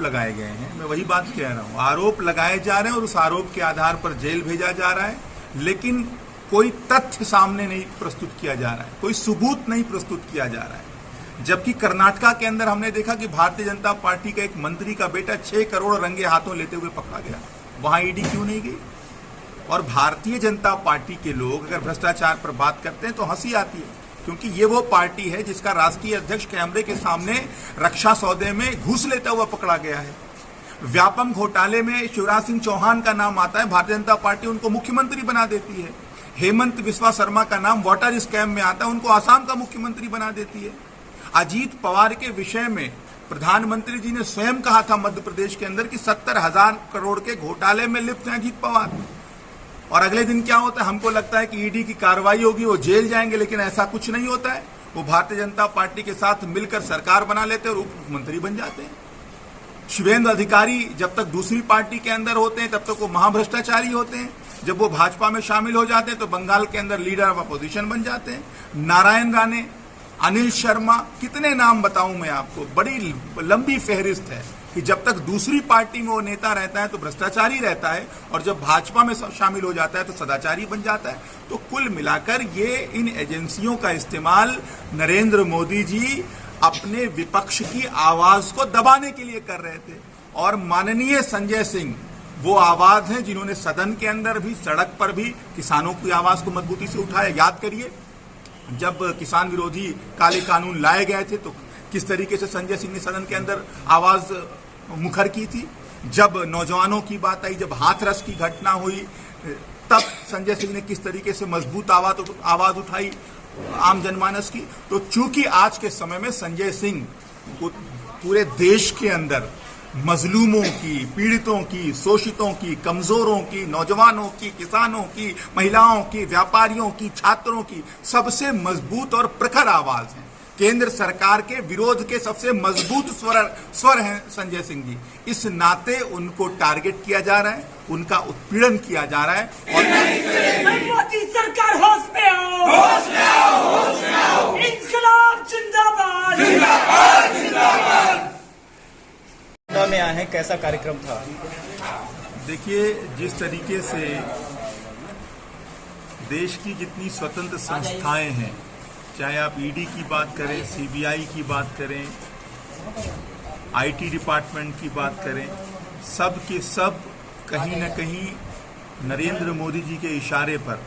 लगाए गए हैं, मैं वही बात कह रहा हूँ, आरोप लगाए जा रहे हैं और उस आरोप के आधार पर जेल भेजा जा रहा है, लेकिन कोई तथ्य सामने नहीं प्रस्तुत किया जा रहा है, कोई सबूत नहीं प्रस्तुत किया जा रहा है। जबकि कर्नाटका के अंदर हमने देखा कि भारतीय जनता पार्टी का एक मंत्री का बेटा 6 करोड़ रंगे हाथों लेते हुए पकड़ा गया, वहां ईडी क्यों नहीं गई? और भारतीय जनता पार्टी के लोग अगर भ्रष्टाचार पर बात करते हैं तो हंसी आती है, क्योंकि ये वो पार्टी है जिसका राष्ट्रीय अध्यक्ष कैमरे के सामने रक्षा सौदे में घूस लेता हुआ पकड़ा गया है। व्यापम घोटाले में शिवराज सिंह चौहान का नाम आता है, भारतीय जनता पार्टी उनको मुख्यमंत्री बना देती है। हेमंत बिस्वा शर्मा का नाम वाटर स्कैम में आता है, उनको आसाम का मुख्यमंत्री बना देती है। अजीत पवार के विषय में प्रधानमंत्री जी ने स्वयं कहा था मध्य प्रदेश के अंदर कि 70,000 करोड़ के घोटाले में लिप्त हैं अजीत पवार, और अगले दिन क्या होता है? हमको लगता है कि ईडी की कार्रवाई होगी, वो जेल जाएंगे, लेकिन ऐसा कुछ नहीं होता है। वो भारतीय जनता पार्टी के साथ मिलकर सरकार बना लेते हैं और उप मुख्यमंत्री बन जाते हैं। शिवेंद्र अधिकारी जब तक दूसरी पार्टी के अंदर होते हैं तब तक वो महाभ्रष्टाचारी होते हैं, जब वो भाजपा में शामिल हो जाते हैं तो बंगाल के अंदर लीडर ऑफ अपोजिशन बन जाते हैं। नारायण राणे, अनिल शर्मा, कितने नाम बताऊं मैं आपको, बड़ी लंबी फहरिस्त है कि जब तक दूसरी पार्टी में वो नेता रहता है तो भ्रष्टाचारी रहता है, और जब भाजपा में शामिल हो जाता है तो सदाचारी बन जाता है। तो कुल मिलाकर ये इन एजेंसियों का इस्तेमाल नरेंद्र मोदी जी अपने विपक्ष की आवाज को दबाने के लिए कर रहे थे। और माननीय संजय सिंह वो आवाज हैं जिन्होंने सदन के अंदर भी, सड़क पर भी किसानों की आवाज को मजबूती से उठाया। याद करिए, जब किसान विरोधी काले कानून लाए गए थे तो किस तरीके से संजय सिंह ने सदन के अंदर आवाज मुखर की थी। जब नौजवानों की बात आई, जब हाथरस की घटना हुई, तब संजय सिंह ने किस तरीके से मजबूत आवाज उठाई आम जनमानस की। तो चूंकि आज के समय में संजय सिंह को पूरे देश के अंदर मजलूमों की, पीड़ितों की, शोषितों की, कमजोरों की, नौजवानों की, किसानों की, महिलाओं की, व्यापारियों की, छात्रों की सबसे मजबूत और प्रखर आवाज है। केंद्र सरकार के विरोध के सबसे मजबूत स्वर हैं संजय सिंह जी। इस नाते उनको टारगेट किया जा रहा है, उनका उत्पीड़न किया जा रहा है। और मोदी सरकार होश में आओ, होश में आओ, होश में आओ। इंकलाब जिंदाबाद, जिंदाबाद, जिंदाबाद। में आए हैं, कैसा कार्यक्रम था? देखिए, जिस तरीके से देश की जितनी स्वतंत्र संस्थाएं हैं, चाहे आप ईडी की बात करें, सीबीआई की बात करें, आईटी डिपार्टमेंट की बात करें, सब के सब कहीं न कहीं नरेंद्र मोदी जी के इशारे पर,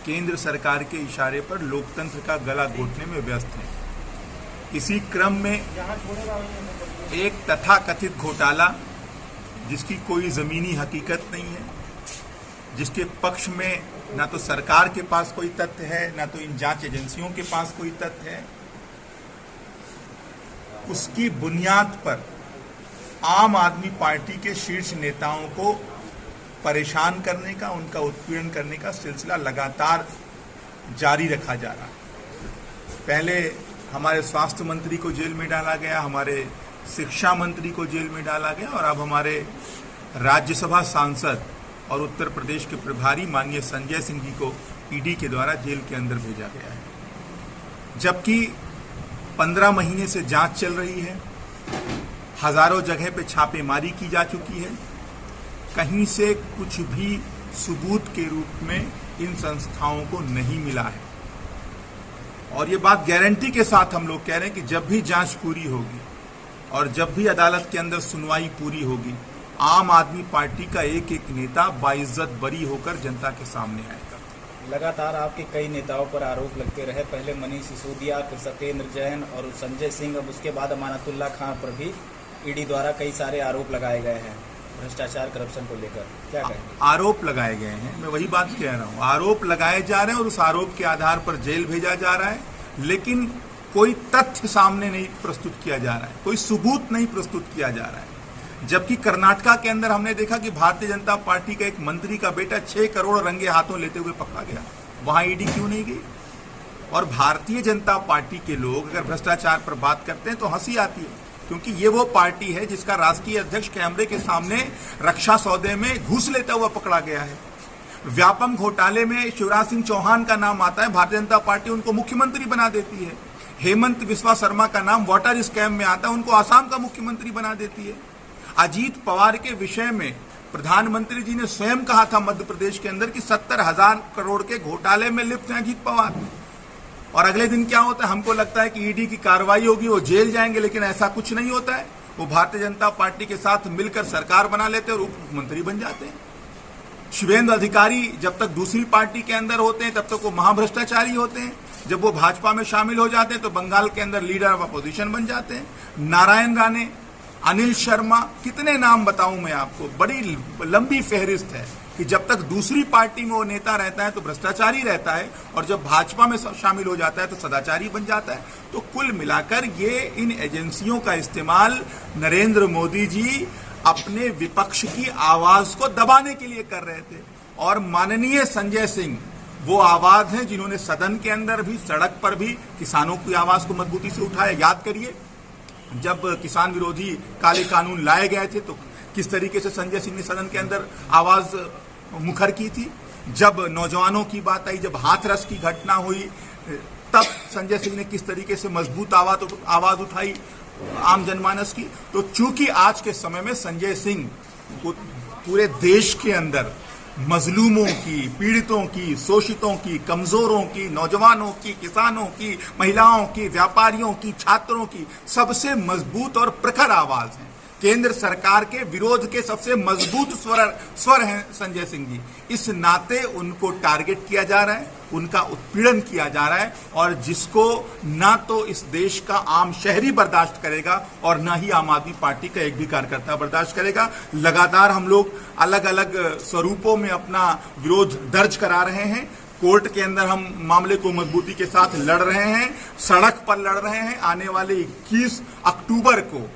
केंद्र सरकार के इशारे पर लोकतंत्र का गला घोटने में व्यस्त हैं। इसी क्रम में एक तथाकथित घोटाला जिसकी कोई जमीनी हकीकत नहीं है, जिसके पक्ष में ना तो सरकार के पास कोई तथ्य है, ना तो इन जांच एजेंसियों के पास कोई तथ्य है, उसकी बुनियाद पर आम आदमी पार्टी के शीर्ष नेताओं को परेशान करने का, उनका उत्पीड़न करने का सिलसिला लगातार जारी रखा जा रहा है। पहले हमारे स्वास्थ्य मंत्री को जेल में डाला गया, हमारे शिक्षा मंत्री को जेल में डाला गया, और अब हमारे राज्यसभा सांसद और उत्तर प्रदेश के प्रभारी माननीय संजय सिंह जी को ईडी के द्वारा जेल के अंदर भेजा गया है। जबकि 15 महीने से जांच चल रही है, हजारों जगह पे छापेमारी की जा चुकी है, कहीं से कुछ भी सबूत के रूप में इन संस्थाओं को नहीं मिला है। और ये बात गारंटी के साथ हम लोग कह रहे हैं कि जब भी जांच पूरी होगी और जब भी अदालत के अंदर सुनवाई पूरी होगी, आम आदमी पार्टी का एक एक नेता बाइज्जत बरी होकर जनता के सामने आएगा। लगातार आपके कई नेताओं पर आरोप लगते रहे, पहले मनीष सिसोदिया, फिर सत्येंद्र जैन और संजय सिंह, अब उसके बाद अमानतुल्लाह खान पर भी ईडी द्वारा कई सारे आरोप लगाए गए हैं भ्रष्टाचार, करप्शन को लेकर, क्या कहेंगे? आरोप लगाए गए हैं, मैं वही बात कह रहा हूँ, आरोप लगाए जा रहे हैं और उस आरोप के आधार पर जेल भेजा जा रहा है, लेकिन कोई तथ्य सामने नहीं प्रस्तुत किया जा रहा है, कोई सबूत नहीं प्रस्तुत किया जा रहा है। जबकि कर्नाटका के अंदर हमने देखा कि भारतीय जनता पार्टी का एक मंत्री का बेटा 6 करोड़ रंगे हाथों लेते हुए पकड़ा गया, वहां ईडी क्यों नहीं गई? और भारतीय जनता पार्टी के लोग अगर भ्रष्टाचार पर बात करते हैं तो हंसी आती है, क्योंकि ये वो पार्टी है जिसका राष्ट्रीय अध्यक्ष कैमरे के सामने रक्षा सौदे में घूस लेता हुआ पकड़ा गया है। व्यापम घोटाले में शिवराज सिंह चौहान का नाम आता है, भारतीय जनता पार्टी उनको मुख्यमंत्री बना देती है। हेमंत बिस्वा शर्मा का नाम वाटर स्कैम में आता है, उनको आसाम का मुख्यमंत्री बना देती है। अजीत पवार के विषय में प्रधानमंत्री जी ने स्वयं कहा था मध्य प्रदेश के अंदर कि 70,000 करोड़ के घोटाले में लिप्त हैं अजीत पवार। और अगले दिन क्या होता है, हमको लगता है कि ईडी की कार्रवाई होगी, वो जेल जाएंगे, लेकिन ऐसा कुछ नहीं होता है। वो भारतीय जनता पार्टी के साथ मिलकर सरकार बना लेते हैं और उप मुख्यमंत्री बन जाते हैं। शिवेंद्र अधिकारी जब तक दूसरी पार्टी के अंदर होते हैं तब तक वो महाभ्रष्टाचारी होते हैं। जब वो भाजपा में शामिल हो जाते हैं तो बंगाल के अंदर लीडर ऑफ अपोजिशन बन जाते हैं। नारायण राणे, अनिल शर्मा, कितने नाम बताऊं मैं आपको, बड़ी लंबी फहरिस्त है कि जब तक दूसरी पार्टी में वो नेता रहता है तो भ्रष्टाचारी रहता है और जब भाजपा में शामिल हो जाता है तो सदाचारी बन जाता है। तो कुल मिलाकर ये इन एजेंसियों का इस्तेमाल नरेंद्र मोदी जी अपने विपक्ष की आवाज को दबाने के लिए कर रहे थे। और माननीय संजय सिंह वो आवाज हैं जिन्होंने सदन के अंदर भी, सड़क पर भी किसानों की आवाज को मजबूती से उठाया। याद करिए, जब किसान विरोधी काले कानून लाए गए थे तो किस तरीके से संजय सिंह ने सदन के अंदर आवाज मुखर की थी। जब नौजवानों की बात आई, जब हाथरस की घटना हुई, तब संजय सिंह ने किस तरीके से मजबूत आवाज उठाई आम जनमानस की। तो चूंकि आज के समय में संजय सिंह को पूरे देश के अंदर मजलूमों की, पीड़ितों की, शोषितों की, कमजोरों की, नौजवानों की, किसानों की, महिलाओं की, व्यापारियों की, छात्रों की सबसे मजबूत और प्रखर आवाज है। केंद्र सरकार के विरोध के सबसे मजबूत स्वर हैं संजय सिंह जी। इस नाते उनको टारगेट किया जा रहा है, उनका उत्पीड़न किया जा रहा है, और जिसको ना तो इस देश का आम शहरी बर्दाश्त करेगा और ना ही आम आदमी पार्टी का एक भी कार्यकर्ता बर्दाश्त करेगा। लगातार हम लोग अलग अलग स्वरूपों में अपना विरोध दर्ज करा रहे हैं। कोर्ट के अंदर हम मामले को मजबूती के साथ लड़ रहे हैं, सड़क पर लड़ रहे हैं। आने वाले 21 अक्टूबर को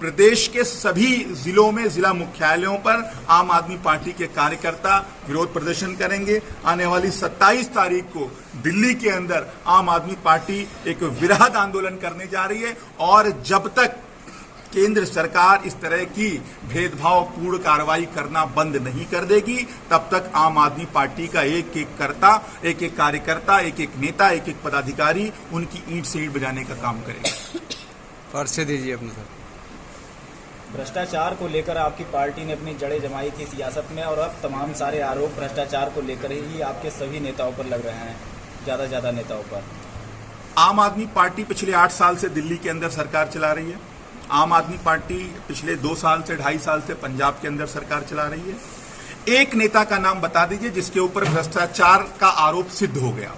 प्रदेश के सभी जिलों में, जिला मुख्यालयों पर आम आदमी पार्टी के कार्यकर्ता विरोध प्रदर्शन करेंगे। आने वाली 27 तारीख को दिल्ली के अंदर आम आदमी पार्टी एक वृहद आंदोलन करने जा रही है। और जब तक केंद्र सरकार इस तरह की भेदभावपूर्ण कार्रवाई करना बंद नहीं कर देगी, तब तक आम आदमी पार्टी का एक एक कार्यकर्ता, एक एक नेता, एक एक पदाधिकारी उनकी ईंट से ईंट बजाने का काम करेगा। परिचय दीजिए अपने सर। भ्रष्टाचार को लेकर आपकी पार्टी ने अपनी जड़ें जमाई थी सियासत में, और अब तमाम सारे आरोप भ्रष्टाचार को लेकर ही आपके सभी नेताओं पर लग रहे हैं, ज़्यादा नेताओं पर। आम आदमी पार्टी पिछले 8 साल से दिल्ली के अंदर सरकार चला रही है। आम आदमी पार्टी पिछले 2 साल से, 2.5 साल से पंजाब के अंदर सरकार चला रही है। एक नेता का नाम बता दीजिए जिसके ऊपर भ्रष्टाचार का आरोप सिद्ध हो गया।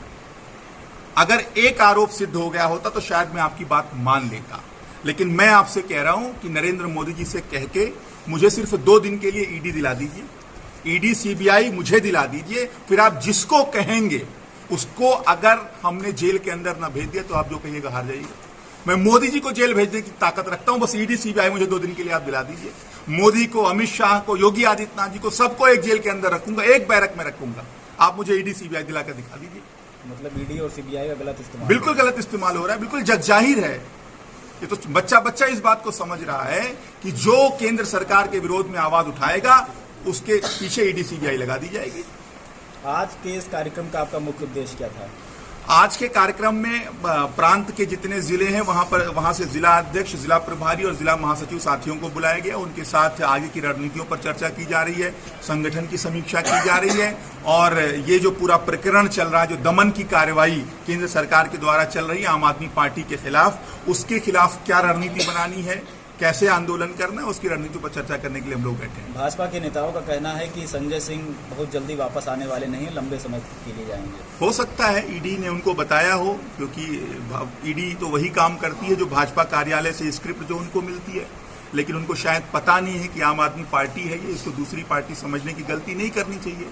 अगर एक आरोप सिद्ध हो गया होता तो शायद मैं आपकी बात मान लेता, लेकिन मैं आपसे कह रहा हूं कि नरेंद्र मोदी जी से कह के मुझे सिर्फ 2 दिन के लिए ईडी दिला दीजिए, ईडी सीबीआई मुझे दिला दीजिए। फिर आप जिसको कहेंगे उसको अगर हमने जेल के अंदर ना भेज दिया तो आप जो कहिएगा हार जाइएगा। मैं मोदी जी को जेल भेजने की ताकत रखता हूं, बस ईडी सीबीआई मुझे 2 दिन के लिए आप दिला दीजिए। मोदी को, अमित शाह को, योगी आदित्यनाथ जी को, सबको एक जेल के अंदर रखूंगा, एक बैरक में रखूंगा। आप मुझे ईडी सीबीआई दिलाकर दिखा दीजिए। मतलब ईडी और सीबीआई का गलत इस्तेमाल, बिल्कुल गलत इस्तेमाल हो रहा है, बिल्कुल जगजाहिर है। ये तो बच्चा इस बात को समझ रहा है कि जो केंद्र सरकार के विरोध में आवाज उठाएगा उसके पीछे ईडी सीबीआई लगा दी जाएगी। आज के इस कार्यक्रम का आपका मुख्य उद्देश्य क्या था? आज के कार्यक्रम में प्रांत के जितने जिले हैं वहां से जिला अध्यक्ष, जिला प्रभारी और जिला महासचिव साथियों को बुलाया गया। उनके साथ आगे की रणनीतियों पर चर्चा की जा रही है, संगठन की समीक्षा की जा रही है, और ये जो पूरा प्रकरण चल रहा है, जो दमन की कार्रवाई केंद्र सरकार के द्वारा चल रही है आम आदमी पार्टी के खिलाफ, उसके खिलाफ क्या रणनीति बनानी है, कैसे आंदोलन करना है, उसकी रणनीति पर चर्चा करने के लिए हम लोग बैठे हैं। भाजपा के नेताओं का कहना है कि संजय सिंह बहुत जल्दी वापस आने वाले नहीं, लंबे समय के लिए जाएंगे। हो सकता है ईडी ने उनको बताया हो, क्योंकि ईडी तो वही काम करती है जो भाजपा कार्यालय से स्क्रिप्ट जो उनको मिलती है, लेकिन उनको शायद पता नहीं है कि आम आदमी पार्टी है ये, इसको दूसरी पार्टी समझने की गलती नहीं करनी चाहिए।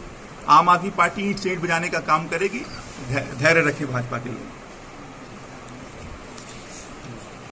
आम आदमी पार्टी ईंट से ईंट बजाने का काम करेगी, धैर्य रखे भाजपा के लोग।